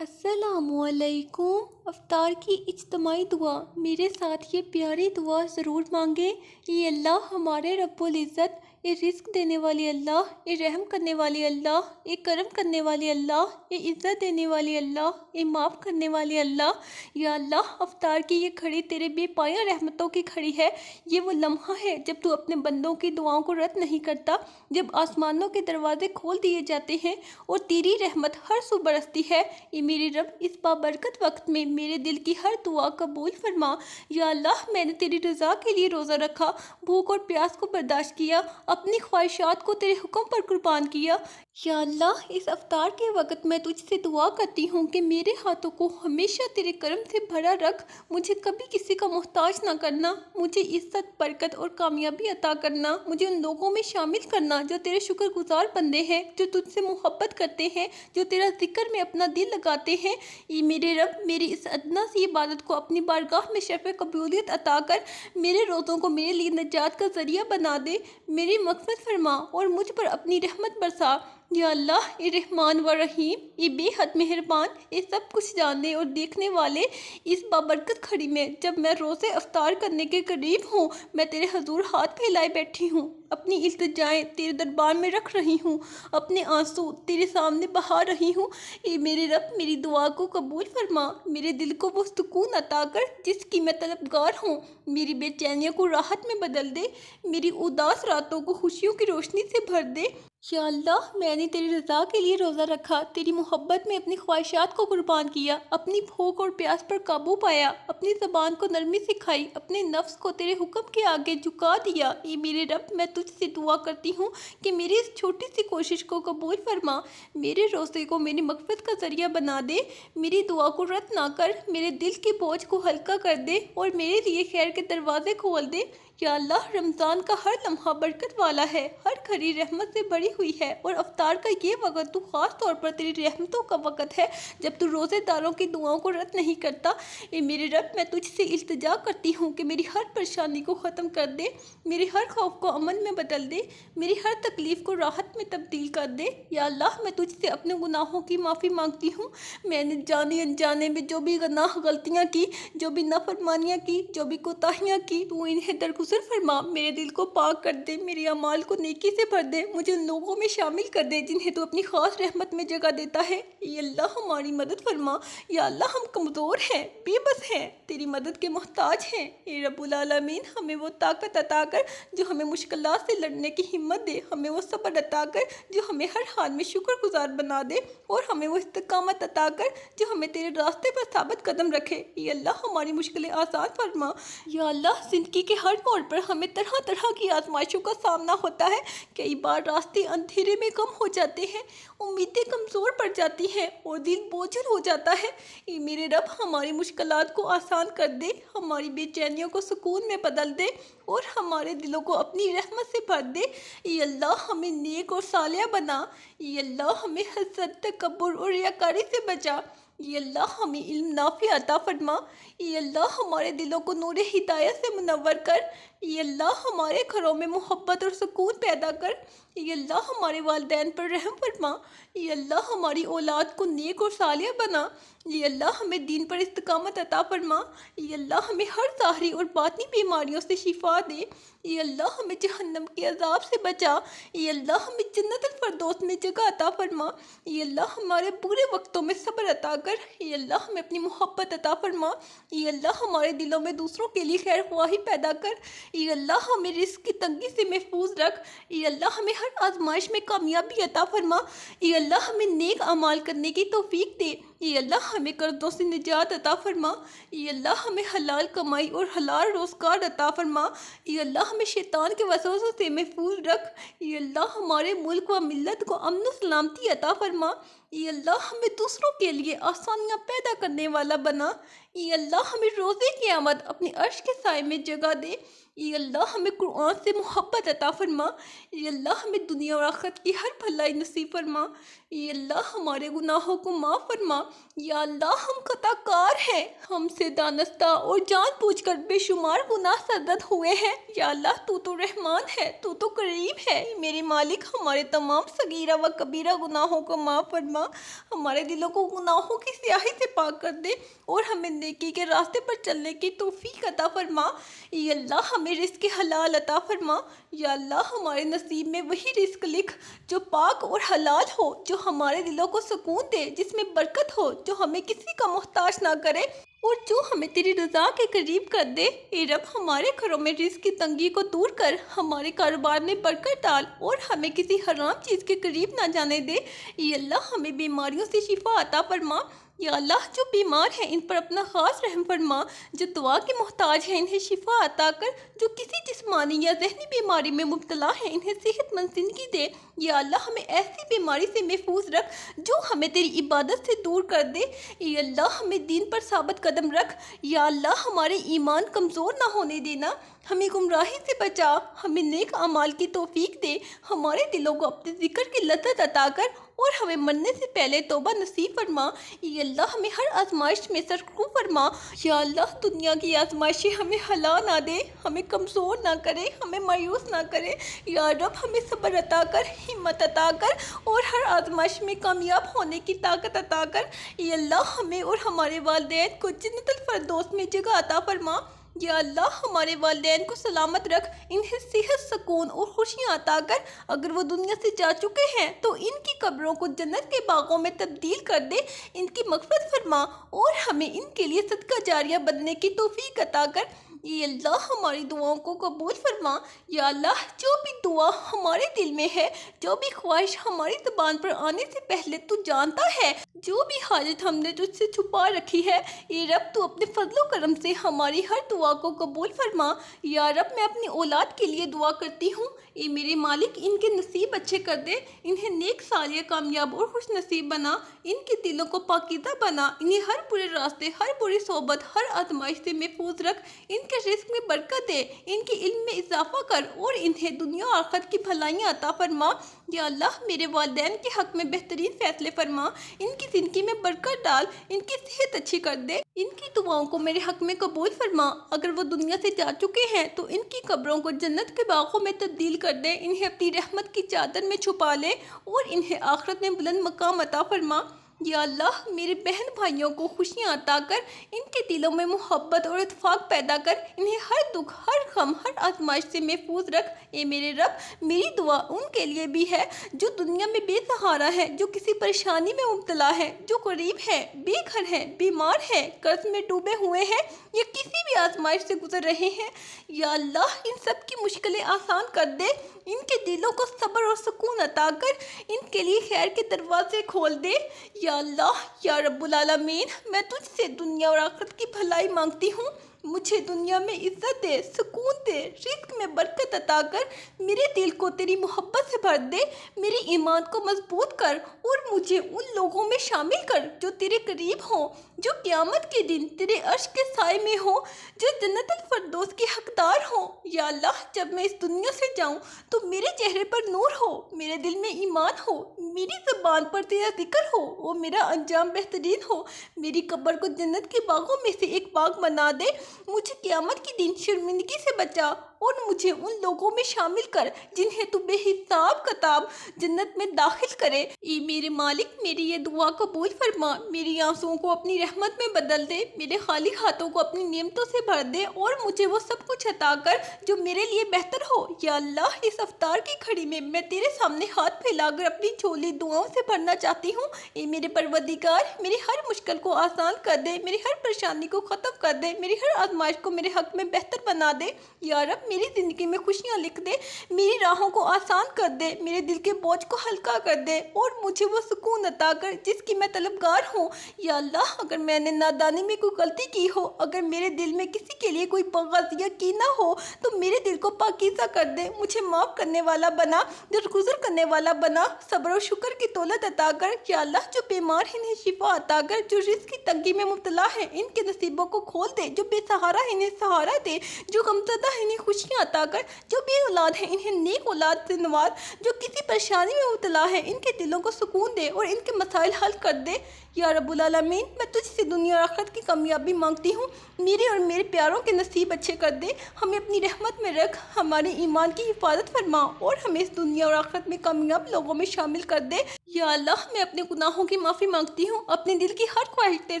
अस्सलामुअलैकुम। अफ्तार की इज्तिमाई दुआ। मेरे साथ ये प्यारी दुआ ज़रूर मांगे। ये अल्लाह हमारे रब्बुल इज़्ज़त, ये रिस्क देने वाली अल्लाह, ये रहम करने वाली अल्लाह, ये करम करने वाली अल्लाह, ये इज़्ज़त देने वाली अल्लाह, ये माफ़ करने वाली अल्लाह। या अल्लाह, अफ्तार की ये घड़ी तेरे बेपाया रहमतों की घड़ी है। ये वो लम्हा है जब तू अपने बंदों की दुआओं को रद्द नहीं करता, जब आसमानों के दरवाजे खोल दिए जाते हैं और तेरी रहमत हर सू बरसती है। ये मेरे रब, इस बाबरकत वक्त में मेरे दिल की हर दुआ कबूल फरमा। या अल्लाह, मैंने तेरी रज़ा के लिए रोज़ा रखा, भूख और प्यास को बर्दाश्त किया, अपनी ख्वाहिशात को तेरे हुक्म पर कुर्बान किया। या अल्लाह, इस अफ्तार के वक्त मैं तुझसे दुआ करती हूँ कि मेरे हाथों को हमेशा तेरे करम से भरा रख, मुझे कभी किसी का मोहताज ना करना, मुझे इज़्ज़त, बरकत और कामयाबी अता करना, मुझे उन लोगों में शामिल करना जो तेरे शुक्रगुजार बंदे हैं, जो तुझसे मोहब्बत करते हैं, जो तेरा जिक्र में अपना दिल लगाते हैं। ये मेरे रब, मेरी इस अदना सी इबादत को अपनी बारगाह में शर्फ़ कबूलियत अता कर, मेरे रोज़ों को मेरे लिए निजात का ज़रिया बना दे, मेरी मग़फ़िरत फरमा और मुझ पर अपनी रहमत बरसा। या अल्लाह, ये रहमान व रहीम, ये बेहद मेहरबान, ये सब कुछ जानने और देखने वाले, इस बाबरकत घड़ी में जब मैं रोज़े अफ्तार करने के करीब हूँ, मैं तेरे हजूर हाथ फैलाए बैठी हूँ, अपनी इल्तिजाएं तेरे दरबार में रख रही हूँ, अपने आंसू तेरे सामने बहा रही हूँ। ये मेरे रब, मेरी दुआ को कबूल फरमा, मेरे दिल को वो सुकून अता कर जिसकी मैं तलबगार हूँ, मेरी बेचैनियों को राहत में बदल दे, मेरी उदास रातों को खुशियों की रोशनी से भर दे। या अल्लाह, मैंने तेरी रज़ा के लिए रोज़ा रखा, तेरी मोहब्बत में अपनी ख्वाहिशात को कुर्बान किया, अपनी भूख और प्यास पर काबू पाया, अपनी ज़बान को नरमी सिखाई, अपने नफ्स को तेरे हुक्म के आगे झुका दिया। ये मेरे रब, मैं तुझसे दुआ करती हूँ कि मेरी इस छोटी सी कोशिश को कबूल फरमा, मेरे रोज़े को मेरी मग़फ़िरत का ज़रिया बना दे, मेरी दुआ को रद्द ना कर, मेरे दिल के बोझ को हल्का कर दे और मेरे लिए खैर के दरवाज़े खोल दे। या अल्लाह, रमज़ान का हर लम्हा बरकत वाला है, हर घड़ी रहमत से भरी हुई है और अफ्तार का ये वक़्त तो ख़ास तौर पर तेरी रहमतों का वक़्त है जब तू रोज़ेदारों की दुआओं को रद्द नहीं करता। ये मेरे रब, मैं तुझसे इल्तिजा करती हूँ कि मेरी हर परेशानी को ख़त्म कर दे, मेरे हर खौफ को अमन में बदल दे, मेरी हर तकलीफ़ को राहत में तब्दील कर दे। या अल्लाह, मैं तुझसे अपने गुनाहों की माफ़ी मांगती हूँ। मैंने जाने अनजाने में जो भी गुनाह गलतियाँ की, जो भी नाफरमानियाँ की, जो भी कोताहियाँ की, तू इन्हें दरगुजर फरमा, मेरे दिल को पाक कर दे, मेरे अमाल को नेकी से भर दे, मुझे उन लोगों में शामिल कर दे जिन्हें तू अपनी खास रहमत में जगह देता है। ये अल्लाह, हमारी मदद फरमा। या अल्लाह, हम कमज़ोर हैं, बेबस हैं, तेरी मदद के मोहताज हैं। ये रब्बुल आलमीन, हमें वो ताकत अता कर जो हमें मुश्किलात से लड़ने की हिम्मत दे, हमें वो सब्र अता कर जो हमें हर हाल में शुक्रगुजार बना दे और हमें वो इस्तिकामत अता कर जो हमें तेरे रास्ते पर साबित कदम रखे। ये अल्लाह, हमारी मुश्किलें आसान फरमा। या अल्लाह, ज़िंदगी के हर मोड़ पर हमें तरह तरह की आजमाइशों का सामना होता है। कई बार रास्ते अंधेरे में कम हो जाते हैं, उम्मीदें कमज़ोर पड़ जाती हैं और दिल बोझिल हो जाता है। ये मेरे रब, हमारी मुश्किलात को आसान कर दे, हमारी बेचैनियों को सुकून में बदल दे और हमारे दिलों को अपनी रहमत से भर दे। ये अल्लाह, हमें नेक और सालिया बना। ये अल्लाह, हमें हसद, तकब्बुर और रियाकारी से बचा। ये अल्लाह, हमें इल्म नाफ़ी अता फरमा। ये अल्लाह, हमारे दिलों को नूर हिदायत से मुनव्वर कर। ये अल्लाह, हमारे घरों में मोहब्बत और सुकून पैदा कर। ये अल्लाह, हमारे वालिदैन पर रहम फरमा। ये अल्लाह, हमारी औलाद को नेक और सालिया बना। ये अल्लाह, हमें दीन पर इस्तिकामत अता फरमा। ये अल्लाह, हमें हर ज़ाहिरी और बातिनी बीमारियों से शिफा दे। ये अल्लाह, हमें जहन्नम के अज़ाब से बचा। ये अल्लाह, हमें जन्नतुल फरदौस में जगह अता फरमा। ये अल्लाह, हमारे बुरे वक्तों में सब्र अता कर। ये अल्लाह, हमें अपनी मोहब्बत अता फरमा। ये अल्लाह, हमारे दिलों में दूसरों के लिए खैर ख्वाही पैदा कर। ये अल्लाह, हमें रिज़्क़ की तंगी से महफूज रख। ये अल्लाह, हमें हर आजमाइश में कामयाबी अता फरमा। ये अल्लाह, हमें नेक अमाल करने की तौफीक दे। ये अल्लाह, हमें कर्ज़ों से निजात अता फरमा। ये अल्लाह, हमें हलाल कमाई और हलाल रोज़गार अता फरमा। ये अल्लाह, हमें शैतान के वसवसों से महफूज रख। ये अल्लाह, हमारे मुल्क व मिल्लत को अमन व सलामती अता फरमा। ये अल्लाह, हमें दूसरों के लिए आसानियाँ पैदा करने वाला बना। ये अल्लाह, हमें रोज़े क़यामत अपने अर्श के साए में जगह दे। ये अल्लाह, हमें कुरान से मोहब्बत अता फरमा। ये अल्लाह, हमें दुनिया और आखिरत की हर भलाई नसीब फरमा। ये अल्लाह, हमारे गुनाहों को माफ़ फरमा। या अल्लाह, हम खताकार हैं, हमसे दानस्ता और जानबूझकर बेशुमार गुनाह सरजद हुए हैं। या अल्लाह, तू तो रहमान है, तू तो करीम है। मेरे मालिक, हमारे तमाम सगीरा व कबीरा गुनाहों को माफ़ फरमा। फरमा, हमारे दिलों को गुनाहों की स्याही से पाक कर दे और हमें नेकी के रास्ते पर चलने की तौफीक अता फरमा। या अल्लाह हमें रिस्क हलाल अता फरमा। या अल्लाह हमारे नसीब में वही रिस्क लिख जो पाक और हलाल हो, जो हमारे दिलों को सुकून दे, जिसमें बरकत हो, जो हमें किसी का मोहताज ना करे और जो हमें तेरी रज़ा के करीब कर दे। ए रब, हमारे घरों में रिस्क की तंगी को दूर कर, हमारे कारोबार में बरकत डाल और हमें किसी हराम चीज़ के करीब ना जाने दे। ए अल्लाह हमें बीमारियों से शिफा अता फरमा। या अल्लाह जो बीमार हैं इन पर अपना ख़ास रहम फरमा, जो दुआ के मोहताज हैं इन्हें शिफा अता कर, जो किसी जिस्मानी या जहनी बीमारी में मुब्तला हैं इन्हें सेहतमंद ज़िंदगी दे। या अल्लाह हमें ऐसी बीमारी से महफूज रख जो हमें तेरी इबादत से दूर कर दे। या अल्लाह हमें दीन पर साबित कदम रख। या अल्लाह हमारे ईमान कमज़ोर ना होने देना, हमें गुमराही से बचा, हमें नेक अमाल की तौफीक दे, हमारे दिलों को अपने जिक्र की लज्जत अता कर और हमें मरने से पहले तौबा नसीब फरमा। या अल्लाह हमें हर आजमाइश में सरखू फरमा। या अल्लाह दुनिया की आजमाइशें हमें हला ना दे, हमें कमज़ोर ना करे, हमें मायूस ना करे। या रब हमें सब्र अता कर, हिम्मत अता कर और हर आजमाइश में कामयाब होने की ताकत अता कर। या अल्लाह हमें और हमारे वालिदैन को जन्नतुल फरदौस में जगह अता फरमा। या अल्लाह हमारे वालिदैन को सलामत रख, इन्हें सेहत, सुकून और खुशियाँ अता कर। अगर वो दुनिया से जा चुके हैं तो इनकी कब्रों को जन्नत के बागों में तब्दील कर दे, इनकी मग़फ़िरत फरमा और हमें इनके लिए सदका जारिया बनने की तौफीक अता कर। ये अल्लाह हमारी दुआओं को कबूल फरमा। या अल्लाह जो भी दुआ हमारे दिल में है, जो भी ख्वाहिश हमारी ज़ुबान पर आने से पहले तू जानता है, जो भी हाजत हमने तुझसे छुपा रखी है, ये रब तू अपने फजलो करम से हमारी हर दुआ को कबूल फरमा। या रब मैं अपनी औलाद के लिए दुआ करती हूँ, ये मेरे मालिक इनके नसीब अच्छे कर दे, इन्हें नेक, सालिया, कामयाब और खुश नसीब बना, इनके दिलों को पाकीज़ा बना, इन्हें हर बुरे रास्ते, हर बुरी सोबत, हर आजमाइश से महफूज रख, इनके रिस्क में बरकत दे, इनके इल्म में इजाफा कर और इन्हें दुनिया और आखिरत की भलाइयाँ अता फरमा। या अल्लाह मेरे वालिदैन के हक़ में बेहतरीन फ़ैसले फरमा, इनकी ज़िंदगी में बरकत डाल, इनकी सेहत अच्छी कर दे, इनकी दुआओं को मेरे हक़ में कबूल फरमा। अगर वो दुनिया से जा चुके हैं तो इनकी कब्रों को जन्नत के बागों में तब्दील कर दे, इन्हें अपनी रहमत की चादर में छुपा ले और इन्हें आखिरत में बुलंद मकाम अता फरमा। या अल्लाह मेरे बहन भाइयों को खुशियाँ अता कर, इनके दिलों में मोहब्बत और इत्फाक पैदा कर, इन्हें हर दुख, हर गम, हर आजमाइश से महफूज रख। ए मेरे रब, मेरी दुआ उनके लिए भी है जो दुनिया में बेसहारा है, जो किसी परेशानी में मुब्तला है, जो गरीब है, बेघर है, बीमार है, कर्ज में डूबे हुए हैं या किसी भी आजमाइश से गुजर रहे हैं। या अल्लाह इन सब की मुश्किलें आसान कर दे, इनके दिलों को सब्र और सुकून अता कर, इनके लिए खैर के दरवाजे खोल दे। या अल्लाह, या रब्बुल आलमीन, मैं तुझसे दुनिया और आखिरत की भलाई मांगती हूँ, मुझे दुनिया में इज्जत दे, सुकून दे, रिज़्क़ में बरकत अता कर, मेरे दिल को तेरी मोहब्बत से भर दे, मेरे ईमान को मजबूत कर और मुझे उन लोगों में शामिल कर जो तेरे करीब हों, जो क़यामत के दिन तेरे अर्श के साए में हो, जो जन्नतुल फरदौस के हकदार हों। या अल्लाह जब मैं इस दुनिया से जाऊँ तो मेरे चेहरे पर नूर हो, मेरे दिल में ईमान हो, मेरी ज़बान पर तेरा जिक्र हो और मेरा अंजाम बेहतरीन हो, मेरी कब्र को जन्नत के बागों में से एक बाग बना दे, मुझे क़यामत के दिन शर्मिंदगी से बचा और मुझे उन लोगों में शामिल कर जिन्हें तू बेहिसाब किताब जन्नत में दाखिल करे। ए मेरे मालिक, मेरी ये दुआ कबूल फरमा, मेरी आंसुओं को अपनी रहमत में बदल दे, मेरे खाली हाथों को अपनी नेमतों से भर दे और मुझे वो सब कुछ अता कर जो मेरे लिए बेहतर हो। या अल्लाह इस अफ्तार की घड़ी में मैं तेरे सामने हाथ फैलाकर अपनी झोली दुआओं से भरना चाहती हूँ। ए मेरे परवरदिगार, मेरी हर मुश्किल को आसान कर दे, मेरी हर परेशानी को ख़त्म कर दे, मेरी हर आजमाइश को मेरे हक़ में बेहतर बना दे। या रब मेरी ज़िंदगी में खुशियाँ लिख दे, मेरी राहों को आसान कर दे, मेरे दिल के बोझ को हल्का कर दे और मुझे वो सुकून अता कर जिसकी मैं तलबगार हूँ। या अल्लाह अगर मैंने नादानी में कोई गलती की हो, अगर मेरे दिल में किसी के लिए कोई बग़ज़ या कीना हो तो मेरे दिल को पाकीज़ा कर दे, मुझे माफ़ करने वाला बना, दरगुजर करने वाला बना, सब्र और शुक्र की दौलत अता कर। या अल्लाह जो बीमार हैं इन्हें शिफा अता कर, जो रिज़्क़ की तंगी में मुब्तला है इनके नसीबों को खोल दे, जो बेसहारा है इन्हें सहारा दे, जो गमज़दा है इन्हें खुश खुशियाँ अता कर। जो भी औलाद है इन्हें नेक औलाद से नवाज। जो किसी परेशानी में मुब्तला है इनके दिलों को सुकून दे और इनके मसाइल हल कर दे। या रब्बुल आलमीन, मैं तुझसे दुनिया और आखिरत की कामयाबी मांगती हूँ। मेरे और मेरे प्यारों के नसीब अच्छे कर दे। हमें अपनी रहमत में रख, हमारे ईमान की हिफाजत फरमा और हमें इस दुनिया और आखिरत में कामयाब लोगों में शामिल कर दे। या अल्लाह, मैं अपने गुनाहों की माफ़ी मांगती हूँ, अपने दिल की हर ख्वाहिश तेरे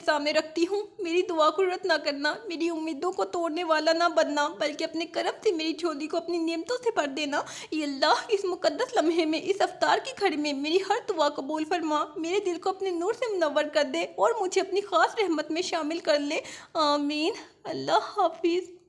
सामने रखती हूँ। मेरी दुआ को रद्द ना करना, मेरी उम्मीदों को तोड़ने वाला ना बनना, बल्कि अपने करम से मेरी झोली को अपनी नेमतों से भर देना। या अल्लाह, इस मुकद्दस लम्हे में, इस अफ्तार की घड़ी में मेरी हर दुआ कबूल फरमा, मेरे दिल को अपने नूर से मुनव्वर कर दे और मुझे अपनी ख़ास रहमत में शामिल कर ले। आमीन। अल्लाह हाफिज़।